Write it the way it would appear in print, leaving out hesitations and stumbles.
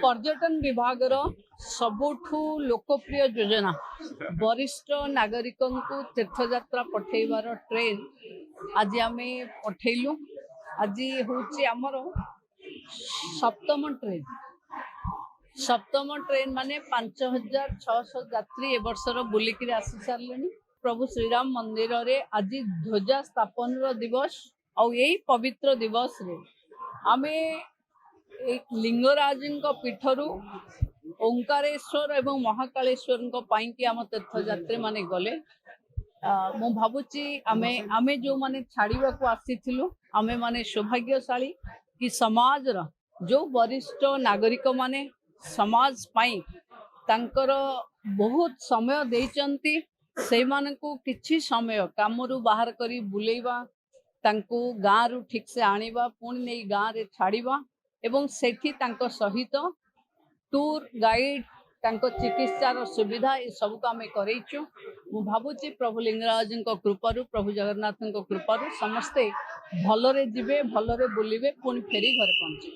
पर्यटन विभाग सबुठू लोकप्रिय योजना वरिष्ठ नागरिक को तीर्थयात्रा पठेबार ट्रेन आज आम पठेलु। आज हूँ आमर सप्तम ट्रेन माने 5600 यात्री ए वर्षर बुलिक आसी सारे। प्रभु श्रीराम मंदिर रे आज ध्वजा स्थापन दिवस और यही पवित्र दिवस रे आमे एक लिंगराज पीठरू ओंकारेश्वर एवं महाकालेश्वर की आम तीर्थयात्री माने गले। मु भावुची आमे जो माने छाड़ीबा को आसीथिलु आमे माने सौभाग्यशाली कि समाज रा जो वरिष्ठ नागरिक माने समाज पाई तांकर बहुत समय देइचंती से मानकु किछि समय कामरू बाहर करी बुलेइबा तांको गाँ रु ठीक से आनिबा पुणी नहीं गाँ रे छाड़ीबा एवं सेठी तांको सहित टूर गाइड तांको चिकित्सार सुविधा ये सब को आम करेचु। मु भावुची प्रभु लिंगराज कृपारू प्रभु जगन्नाथ कृपारू समस्ते भलरे जिबे भलरे बुलिबे पुणी फेरी घरे पहुंचे।